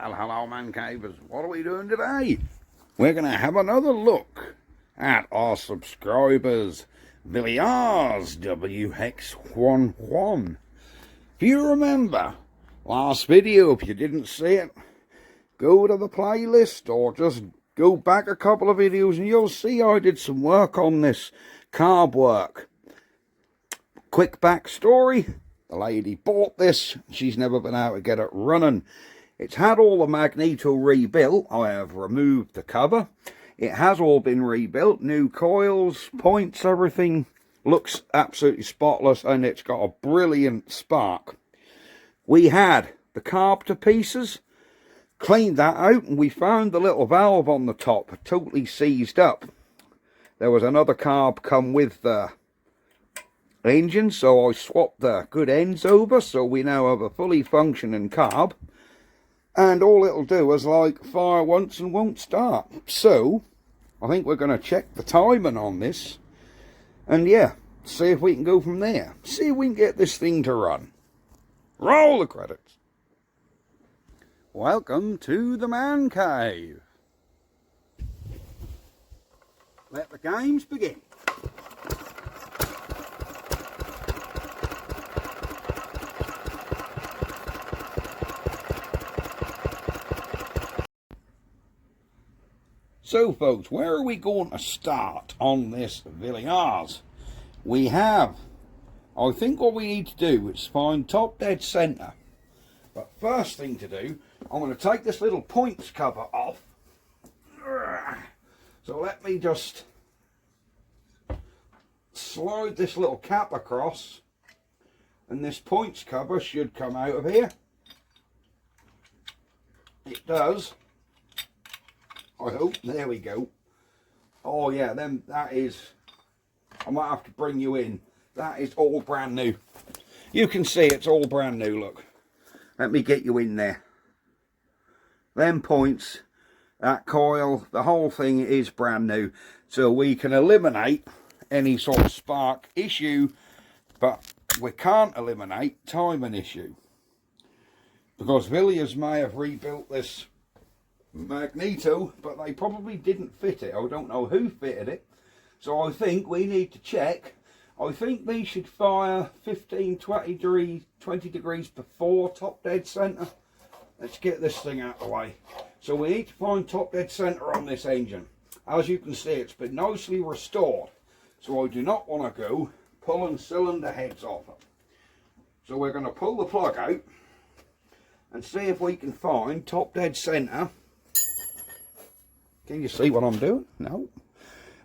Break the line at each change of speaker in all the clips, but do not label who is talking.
Well, hello, man cavers. What are we doing today? We're going to have another look at our subscribers, Villiers WX11. If you remember last video, if you didn't see it, go to the playlist or just go back a couple of videos and you'll see I did some work on this carb work. Quick backstory, the lady bought this, she's never been able to get it running. It's had all the magneto rebuilt. I have removed the cover. It has all been rebuilt, new coils, points, everything looks absolutely spotless, and it's got a brilliant spark. We had the carb to pieces, cleaned that out, and we found the little valve on the top totally seized up. There was another carb come with the engine, so I swapped the good ends over, so we now have a fully functioning carb, and all it'll do is like fire once and won't start. So I think we're going to check the timing on this, and yeah, see if we can go from there, see if we can get this thing to run. Roll the credits. Welcome to the man cave. Let the games begin. So folks, where are we going to start on this Villiers? We have, I think what we need to do is find top dead centre. But first thing to do, I'm going to take this little points cover off. So let me just slide this little cap across, and this points cover should come out of here. It does. I hope. There we go. Oh yeah, then that is, I might have to bring you in. That is all brand new. You can see it's all brand new, look. Let me get you in there. Them points, that coil, the whole thing is brand new. So we can eliminate any sort of spark issue, but we can't eliminate timing issue. Because Villiers may have rebuilt this magneto, but they probably didn't fit it. I don't know who fitted it, so I think we need to check. I think these should fire 15-20 degrees before top dead center. Let's get this thing out of the way. So we need to find top dead center on this engine. As you can see, it's been nicely restored, so I do not want to go pulling cylinder heads off it. So we're going to pull the plug out and see if we can find top dead center. Can you see what I'm doing? No.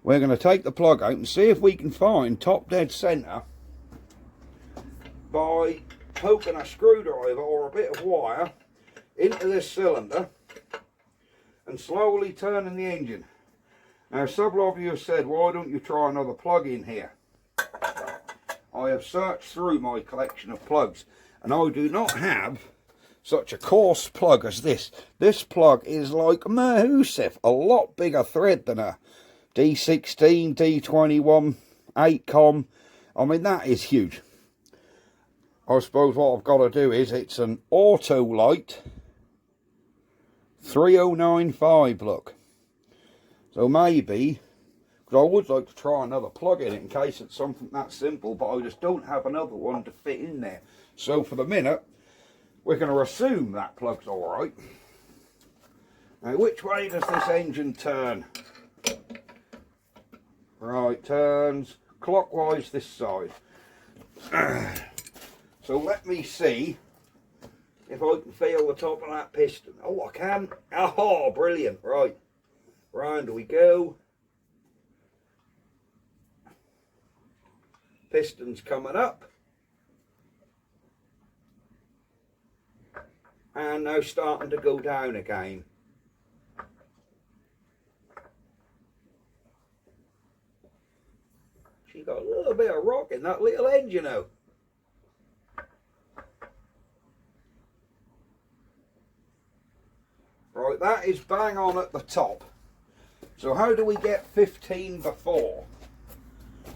We're going to take the plug out and see if we can find top dead center by poking a screwdriver or a bit of wire into this cylinder and slowly turning the engine. Now several of you have said, why don't you try another plug in here? I have searched through my collection of plugs and I do not have such a coarse plug as this. This plug is like massive, a lot bigger thread than a D16, D21, 8com. I mean, that is huge. I suppose what I've got to do is, it's an Autolite 3095, look. So maybe, because I would like to try another plug in it in case it's something that simple, but I just don't have another one to fit in there. So for the minute, we're going to assume that plug's alright. Now, which way does this engine turn? Right, turns clockwise this side. So let me see if I can feel the top of that piston. Oh, I can. Oh, brilliant. Right, round we go. Piston's coming up. And now starting to go down again. She got a little bit of rock in that little engine now. Right, that is bang on at the top. So how do we get 15 before?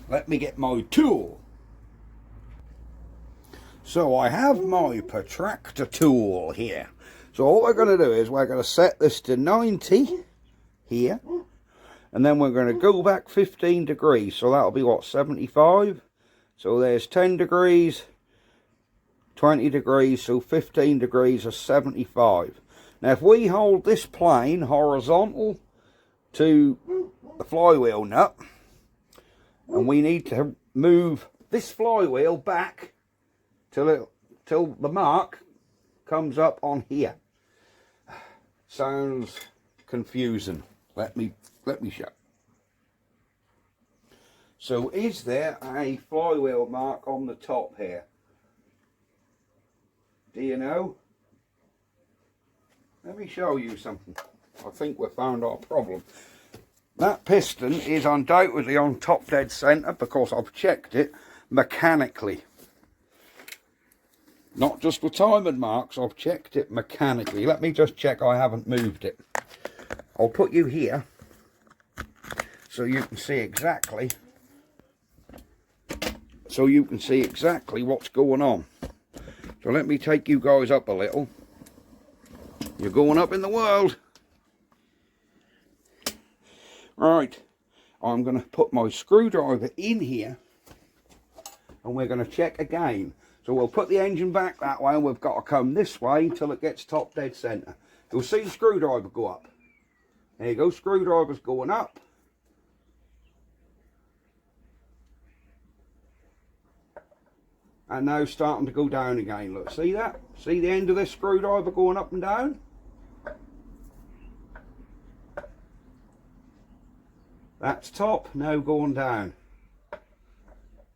Let me get my tool. So I have my protractor tool here. So all we're going to do is we're going to set this to 90 here, and then we're going to go back 15 degrees. So that'll be what, 75? So there's 10 degrees, 20 degrees, so 15 degrees is 75. Now if we hold this plane horizontal to the flywheel nut, and we need to move this flywheel back till the mark comes up on here. Sounds confusing. Let me show. So is there a flywheel mark on the top here? Do you know? Let me show you something. I think we've found our problem. That piston is undoubtedly on top dead centre because I've checked it mechanically. Not just with timing marks, I've checked it mechanically. Let me just check I haven't moved it. I'll put you here so you can see exactly what's going on. So let me take you guys up a little. You're going up in the world. Right, I'm going to put my screwdriver in here and we're going to check again. So we'll put the engine back that way and we've got to come this way until it gets top dead centre. You'll see the screwdriver go up. There you go, screwdriver's going up. And now starting to go down again. Look, see that? See the end of this screwdriver going up and down? That's top, now going down.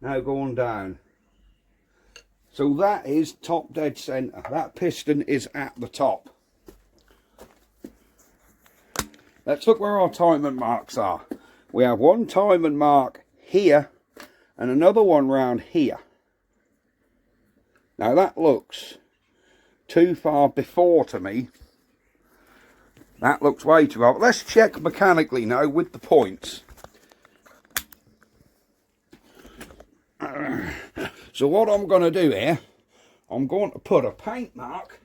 Now going down. So that is top dead centre. That piston is at the top. Let's look where our timing marks are. We have one timing mark here and another one round here. Now that looks too far before to me. That looks way too far. But let's check mechanically now with the points. So what I'm going to do here, I'm going to put a paint mark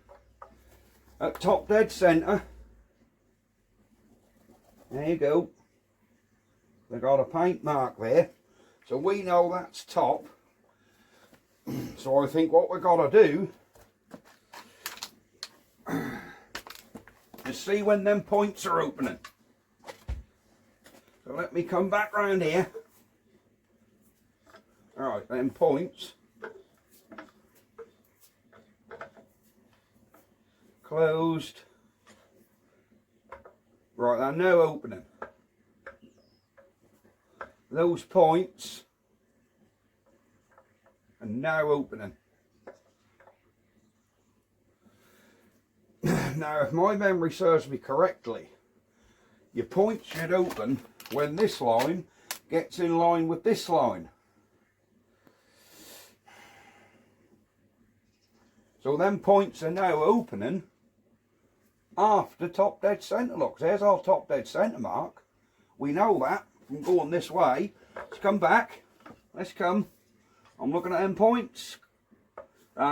at top dead centre. There you go. We've got a paint mark there. So we know that's top. So I think what we've got to do is see when them points are opening. So let me come back round here. Alright, them points. Closed. Right, they're now opening. Those points are now opening. Now, if my memory serves me correctly, your points should open when this line gets in line with this line. So them points are now opening after top dead centre. Look, there's our top dead centre mark. We know that from going this way. Let's come back. Let's come. I'm looking at them points.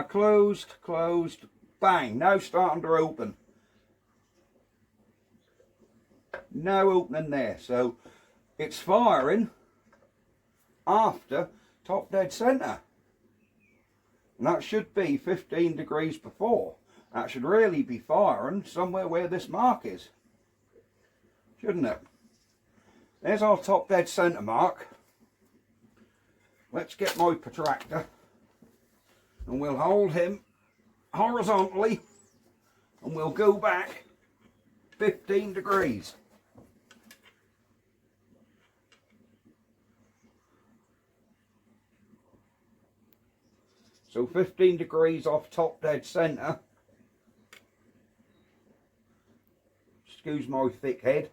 Closed, closed, bang. Now starting to open. Now opening there. So it's firing after top dead centre. And that should be 15 degrees before. That should really be firing somewhere where this mark is. Shouldn't it? There's our top dead centre mark. Let's get my protractor and we'll hold him horizontally and we'll go back 15 degrees. So 15 degrees off top dead centre. Excuse my thick head.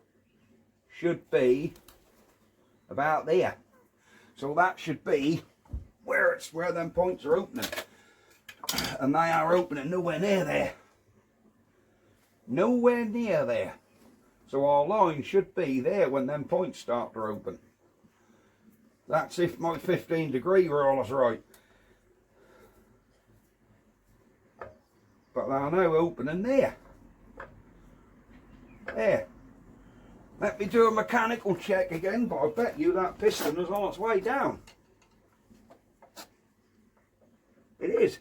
Should be about there. So that should be where them points are opening. And they are opening nowhere near there. Nowhere near there. So our line should be there when them points start to open. That's if my 15 degree rule is right. But they're now opening there. There. Let me do a mechanical check again, but I bet you that piston is on its way down. It is.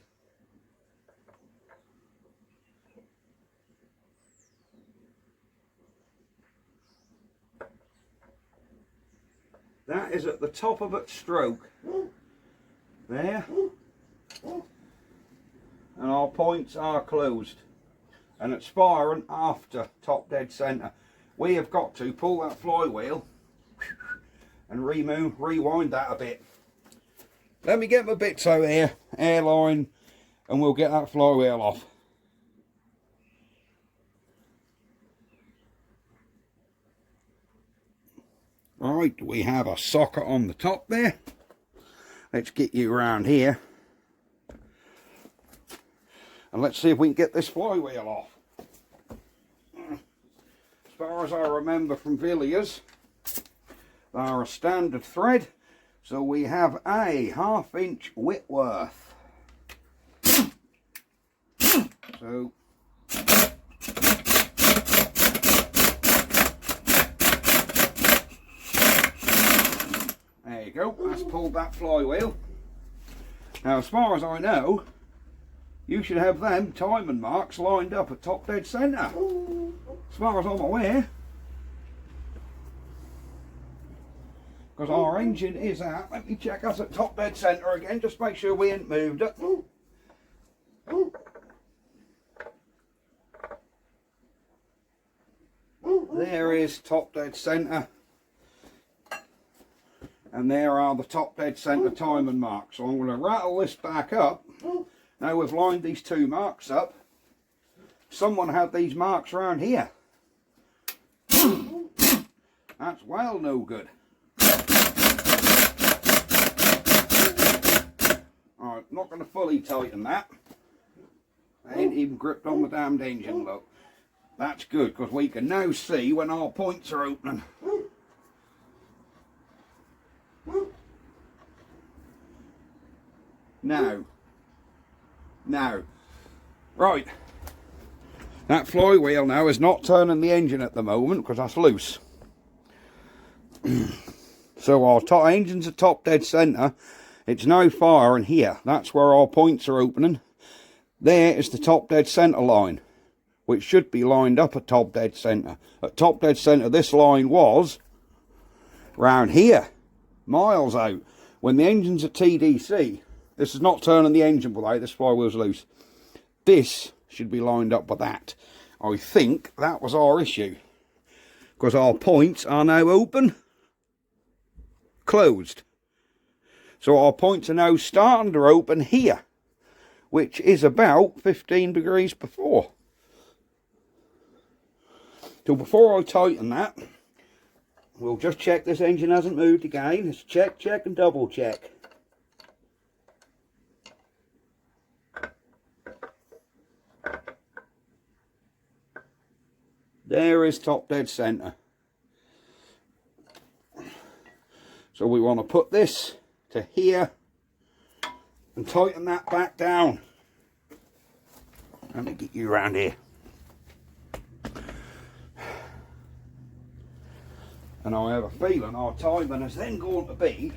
That is at the top of its stroke. There. And our points are closed. And it's firing after top dead centre. We have got to pull that flywheel and rewind that a bit. Let me get my bits out here, airline, and we'll get that flywheel off. Right, we have a socket on the top there. Let's get you around here. And let's see if we can get this flywheel off. As far as I remember from Villiers, they are a standard thread. So we have a 1/2 inch Whitworth. So there you go, that's pulled that flywheel. Now as far as I know, you should have them timing marks lined up at top dead centre. As far as I'm aware. Because our engine is out. Let me check us at top dead centre again, just make sure we ain't moved it. There is top dead centre. And there are the top dead centre timing marks. So I'm going to rattle this back up. Now we've lined these two marks up. Someone had these marks around here. That's well no good. Alright, not going to fully tighten that. I ain't even gripped on the damned engine, look. That's good, because we can now see when our points are opening. Now. Right. That flywheel now is not turning the engine at the moment, because that's loose. So our engine's at top dead centre. It's now firing here. That's where our points are opening. There is the top dead centre line, which should be lined up at top dead centre. At top dead centre, this line was round here, miles out. When the engine's at TDC, this is not turning the engine without this flywheel's loose. This should be lined up with that. I think that was our issue, because our points are now open, closed. So our points are now starting to open here, which is about 15 degrees before. So before I tighten that, we'll just check this engine hasn't moved again. It's check, check and double check. There is top dead centre. So we want to put this to here and tighten that back down. Let me get you around here. And I have a feeling our timing is then going to be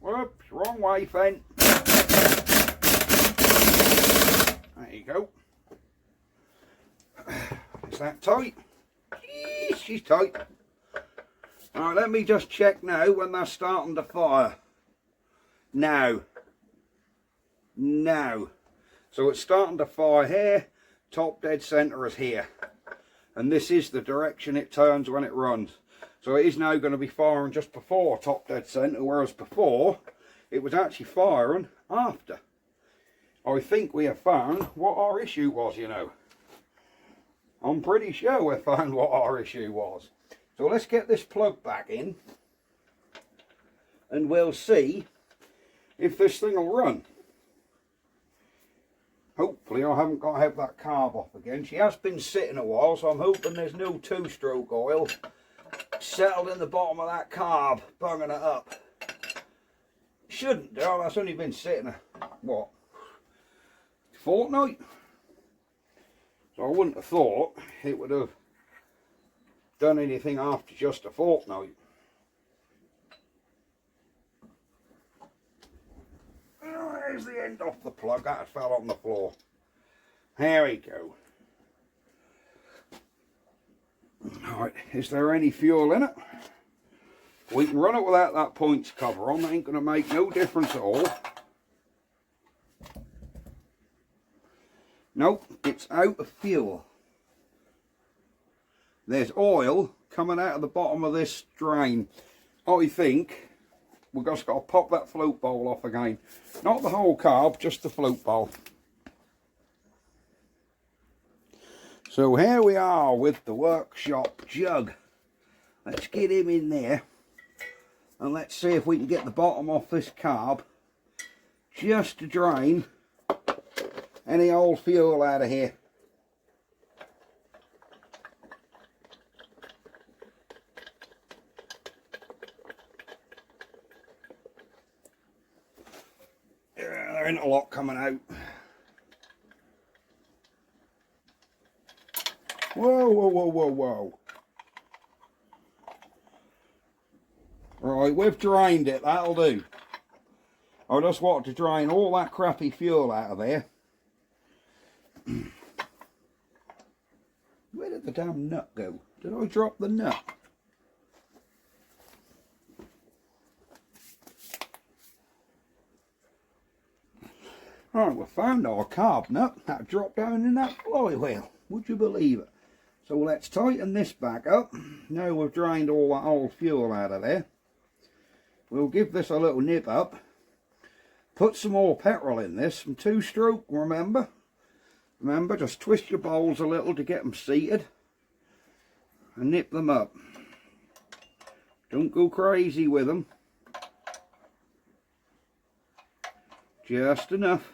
whoops, wrong way, Fen. There you go. Is that tight? She's tight. Alright, let me just check now when they're starting to fire. Now. So it's starting to fire here. Top dead centre is here. And this is the direction it turns when it runs. So it is now going to be firing just before top dead centre, whereas before it was actually firing after. I think we have found what our issue was, you know. I'm pretty sure we found what our issue was. So let's get this plug back in and we'll see if this thing will run. Hopefully I haven't got to have that carb off again. She has been sitting a while, so I'm hoping there's no two-stroke oil settled in the bottom of that carb, bunging it up. Shouldn't do, that's only been sitting what, fortnight. So I wouldn't have thought it would have done anything after just a fortnight. There's the end off the plug. That fell on the floor. There we go. Alright, is there any fuel in it? We can run it without that points cover on. That ain't going to make no difference at all. Nope, it's out of fuel. There's oil coming out of the bottom of this drain. I think we've just got to pop that float bowl off again. Not the whole carb, just the float bowl. So here we are with the workshop jug. Let's get him in there. And let's see if we can get the bottom off this carb. Just to drain any old fuel out of here. There ain't a lot coming out. Whoa, whoa, whoa, whoa, whoa. Right, we've drained it, that'll do. I just want to drain all that crappy fuel out of there. Where did the damn nut go? Did I drop the nut? Right, we found our carb nut. That dropped down in that flywheel. Would you believe it? So let's tighten this back up. Now we've drained all that old fuel out of there. We'll give this a little nip up. Put some more petrol in this, some 2-stroke, remember? Remember, just twist your bowls a little to get them seated. And nip them up. Don't go crazy with them. Just enough.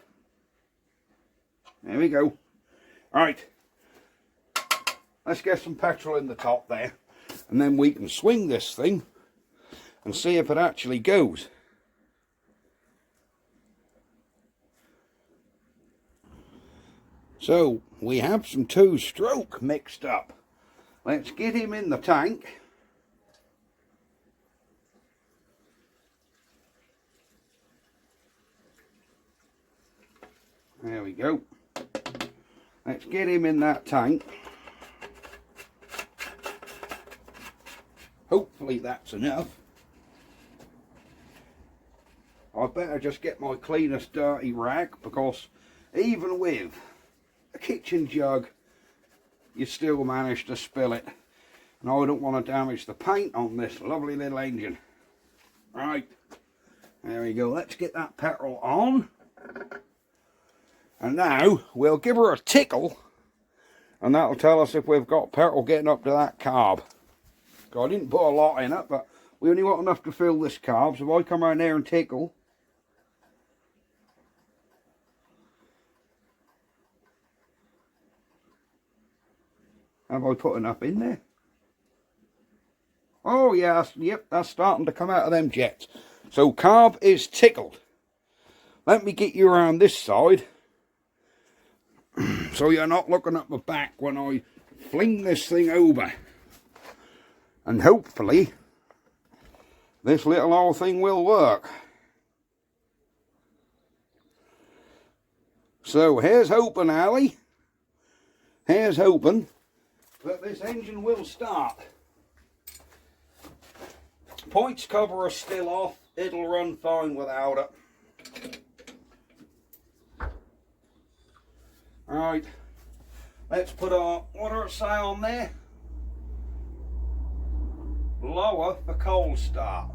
There we go. Right. Let's get some petrol in the top there. And then we can swing this thing and see if it actually goes. So we have some 2-stroke mixed up. Let's get him in the tank. There we go. Let's get him in that tank. Hopefully that's enough. I better just get my cleanest dirty rag, because even with a kitchen jug you still manage to spill it, and I don't want to damage the paint on this lovely little engine. Right, there we go. Let's get that petrol on, and now we'll give her a tickle, and that'll tell us if we've got petrol getting up to that carb. I didn't put a lot in it, but we only want enough to fill this carb, so if I come around there and tickle, have I put enough in there? Oh yes, yep, that's starting to come out of them jets. So carb is tickled. Let me get you around this side, so you're not looking at my back when I fling this thing over. And hopefully this little old thing will work. So here's hoping, Ali. Here's hoping that this engine will start. Points cover are still off. It'll run fine without it. Alright, let's put our, what does it say on there? Lower for cold start.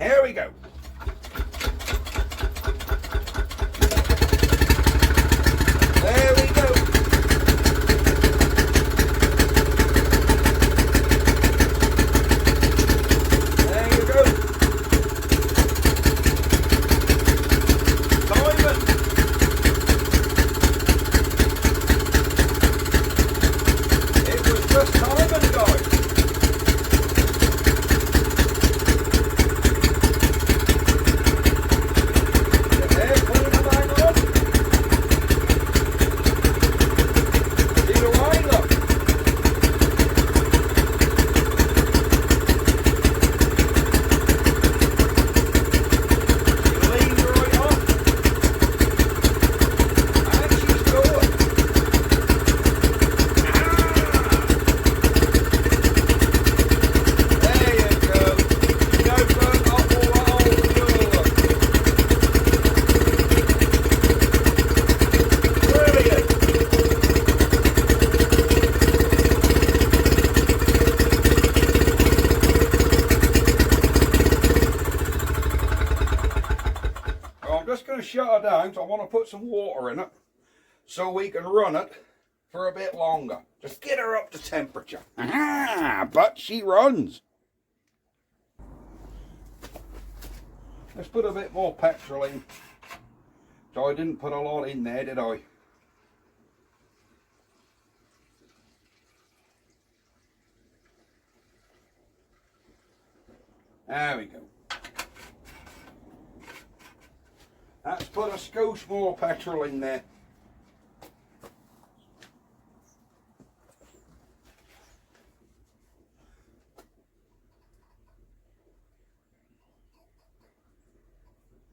Here we go. There we go. There you go. Simon. It was just Simon, guys. want to put some water in it so we can run it for a bit longer. Just get her up to temperature. Aha, but she runs. Let's put a bit more petrol in. So I didn't put a lot in there, did I? There we go. Let's put a skosh more petrol in there.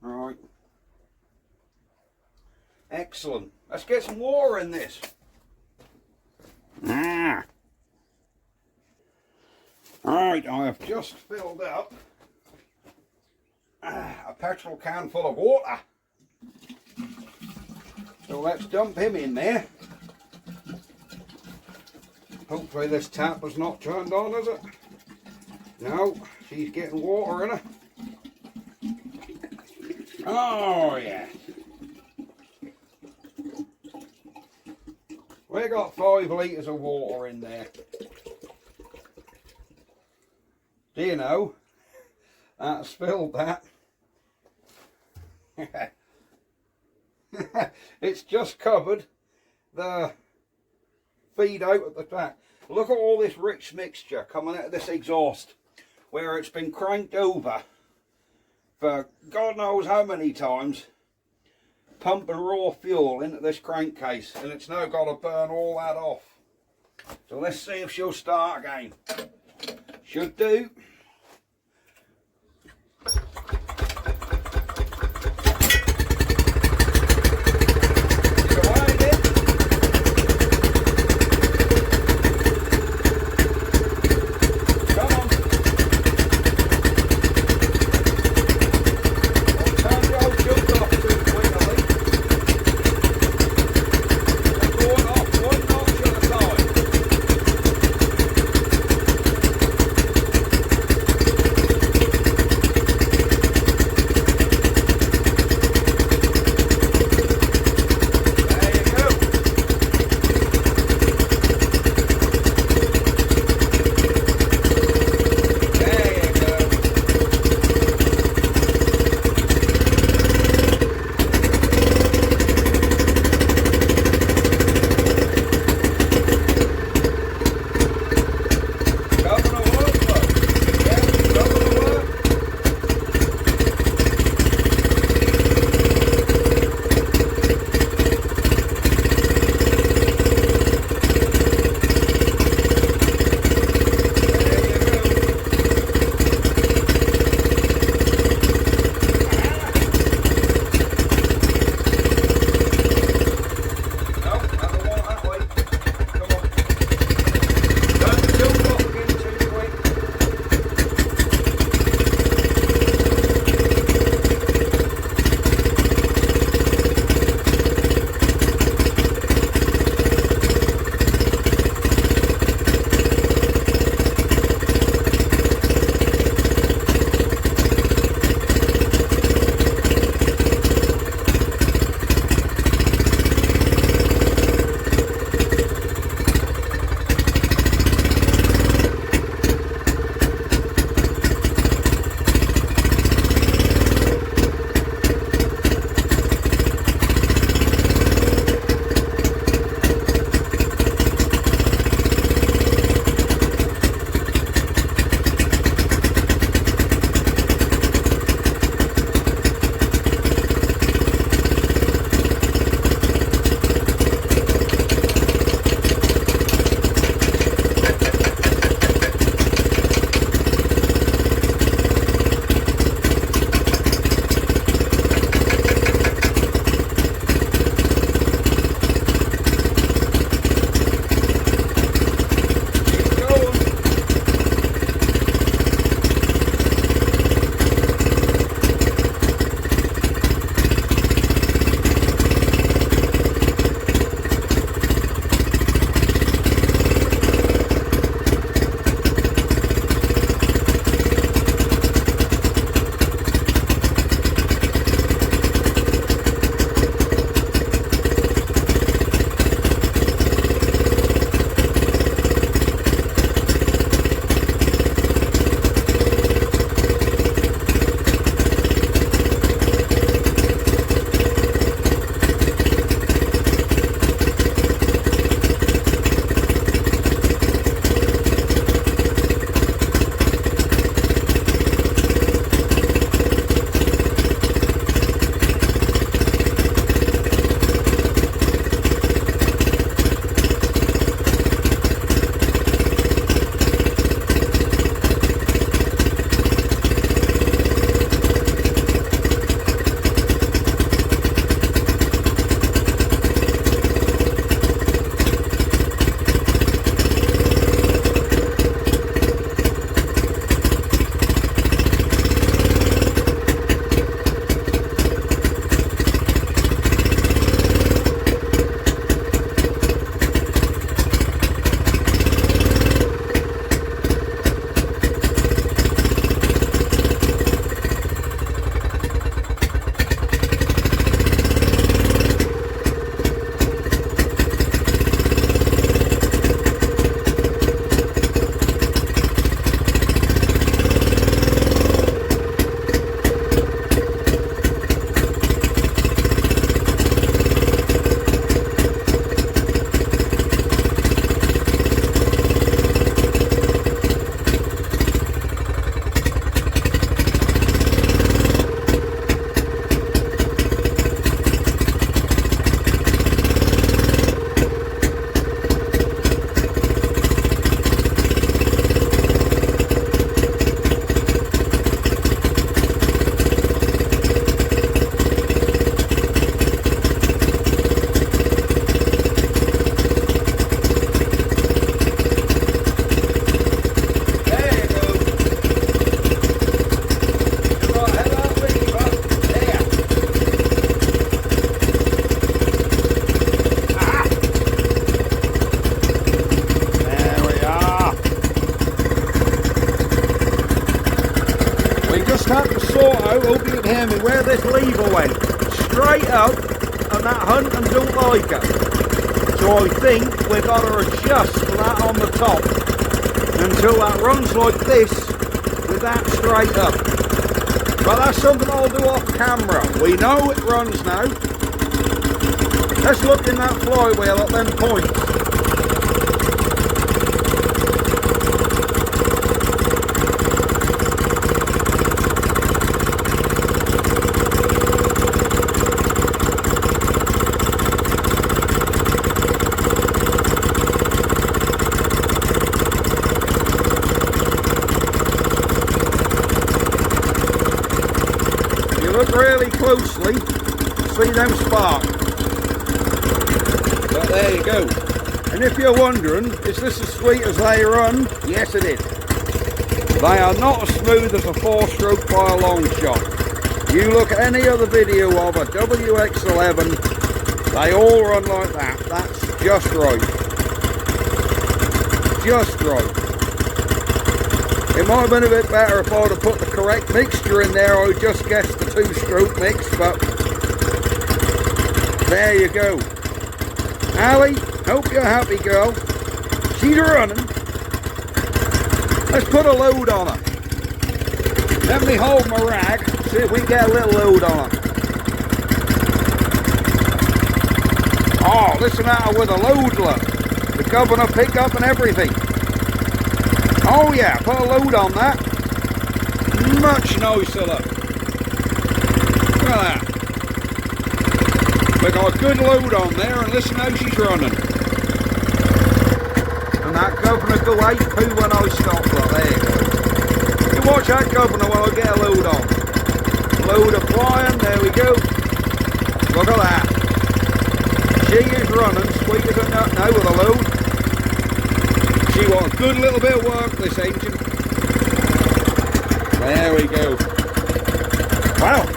Right. Excellent. Let's get some water in this. Right, I have just filled up a petrol can full of water. So let's dump him in there. Hopefully this tap was not turned on, is it? No, she's getting water in her. Oh yeah. We got 5 litres of water in there. Do you know, I spilled that. It's just covered the feed out at the back. Look at all this rich mixture coming out of this exhaust where it's been cranked over for God knows how many times, pumping raw fuel into this crankcase, and it's now got to burn all that off. So let's see if she'll start again. Should do. and that hunting don't like it. So I think we've got to adjust that on the top until that runs like this with that straight up. But that's something I'll do off camera. We know it runs now. Let's look in that flywheel at them points. Look really closely, see them sparks. But there you go. And if you're wondering, is this as sweet as they run? Yes, it is. They are not as smooth as a 4-stroke by a long shot. You look at any other video of a WX11, they all run like that. That's just right. Just right. It might have been a bit better if I'd have put the correct mixture in there. I just guessed the 2-stroke mix, but there you go. Ali, hope you're happy, girl. She's running. Let's put a load on her. Let me hold my rag, see if we can get a little load on her. Oh, listen at her with a load, look. The governor pick up and everything. Oh yeah, put a load on that. Much nicer, look. Look at that. We got a good load on there, and listen how she's running. And that governor go 8-poo when I stop, look, there you go. You watch that governor when I get a load on. Load of flying, there we go. Look at that. She is running, sweet as a nut now with a load. She wants a good little bit of work, this engine. There we go. Well,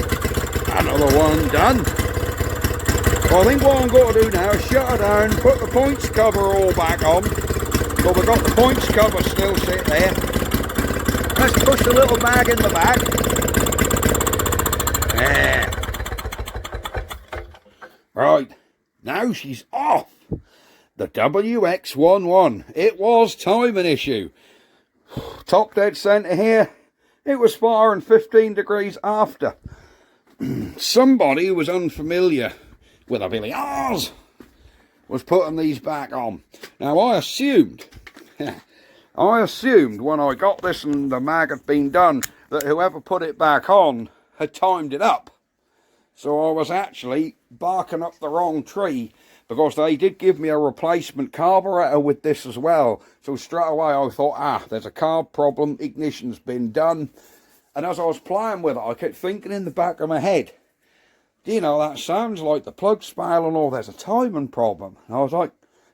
another one done. Well, I think what I'm going to do now is shut her down, put the points cover all back on. So we've got the points cover still sit there. Let's push the little mag in the back. There. Right, now she's off. The WX11. It was timing issue. Top dead centre here. It was firing 15 degrees after. Somebody who was unfamiliar with a Villiers was putting these back on. Now I assumed when I got this and the mag had been done that whoever put it back on had timed it up. So I was actually barking up the wrong tree, because they did give me a replacement carburetor with this as well. So straight away I thought, there's a carb problem, ignition's been done. And as I was playing with it, I kept thinking in the back of my head, you know, that sounds like the plug's failing or there's a timing problem. And I was like,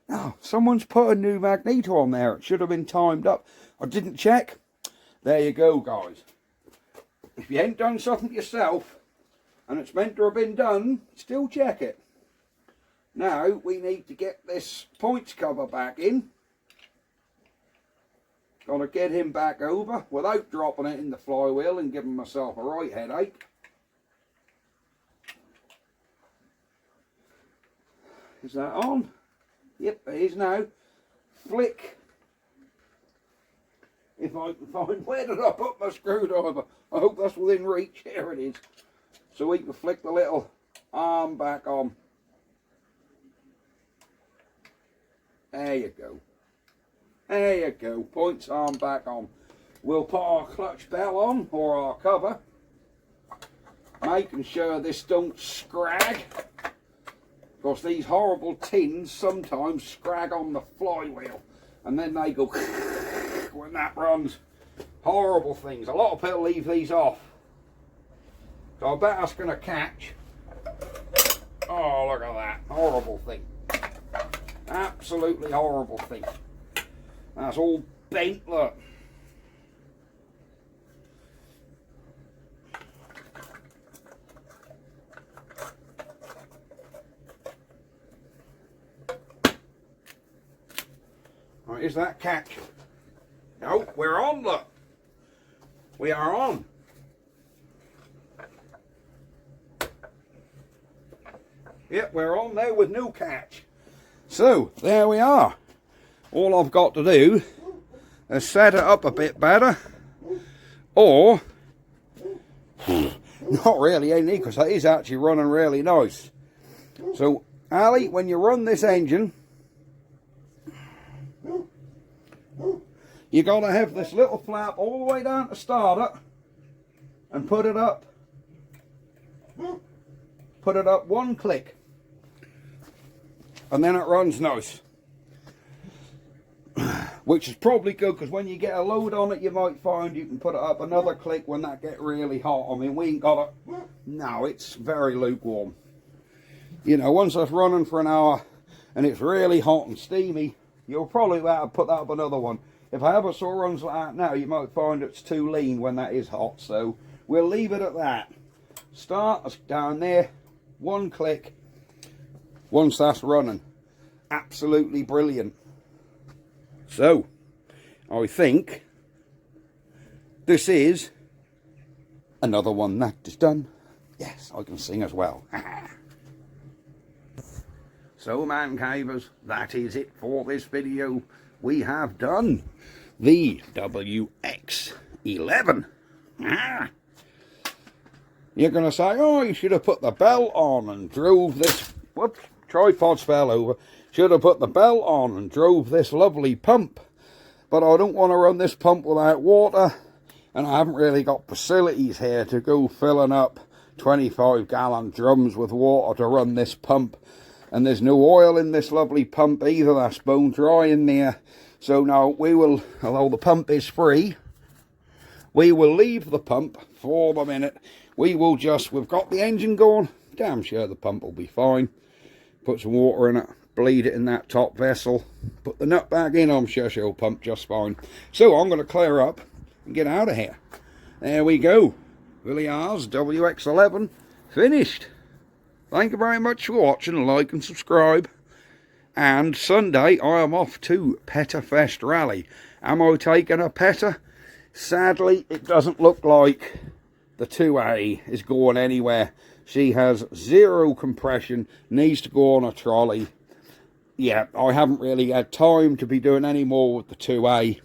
no, someone's put a new magneto on there. It should have been timed up. I didn't check. There you go, guys. If you ain't done something yourself, and it's meant to have been done, still check it. Now we need to get this points cover back in. Got to get him back over without dropping it in the flywheel and giving myself a right headache. Is that on? Yep, it is now. Flick. If I can find, where did I put my screwdriver? I hope that's within reach. Here it is. So we can flick the little arm back on. There you go. There you go. Points arm back on. We'll put our clutch bell on, or our cover, making sure this don't scrag, because these horrible tins sometimes scrag on the flywheel and then they go when that runs. Horrible things. A lot of people leave these off, so I bet that's going to catch. Oh, look at that. Horrible thing. Absolutely horrible thing. That's all bent, look. Right, is that catch? No, we're on, look. We are on. Yep, we're on now with no catch. So, there we are. All I've got to do is set it up a bit better. Or, not really, ain't it? Because that is actually running really nice. So, Ali, when you run this engine, you got to have this little flap all the way down to start it and put it up one click, and then it runs nice, which is probably good, because when you get a load on it, you might find you can put it up another click when that get really hot. I mean, we ain't got it, no, it's very lukewarm. You know, once that's running for an hour and it's really hot and steamy, you'll probably have to put that up another one. If I ever saw runs like that now, you might find it's too lean when that is hot, so we'll leave it at that. Start us down there, one click, once that's running. Absolutely brilliant. So, I think this is another one that is done. Yes, I can sing as well. So, man cavers, that is it for this video. We have done the WX11. You're going to say, oh, you should have put the belt on and drove this, whoops, tripod fell over. Should have put the belt on and drove this lovely pump. But I don't want to run this pump without water, and I haven't really got facilities here to go filling up 25-gallon drums with water to run this pump. And there's no oil in this lovely pump either, that's bone dry in there. So now we will, although the pump is free, we will leave the pump for the minute. We will just, we've got the engine going, damn sure the pump will be fine. Put some water in it, bleed it in that top vessel, put the nut back in, I'm sure she'll pump just fine. So I'm going to clear up and get out of here. There we go. Villiers WX11 finished. Thank you very much for watching. Like and subscribe. And Sunday I am off to Petterfest Rally. Am I taking a Petter? Sadly, it doesn't look like the 2A is going anywhere. She has zero compression, needs to go on a trolley. Yeah, I haven't really had time to be doing any more with the 2A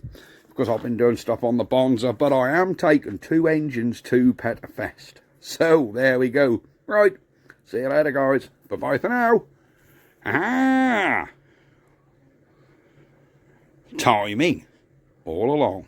because I've been doing stuff on the Bonza, but I am taking 2 engines to Petterfest. So, there we go. Right, see you later, guys. Bye-bye for now. Timing all along.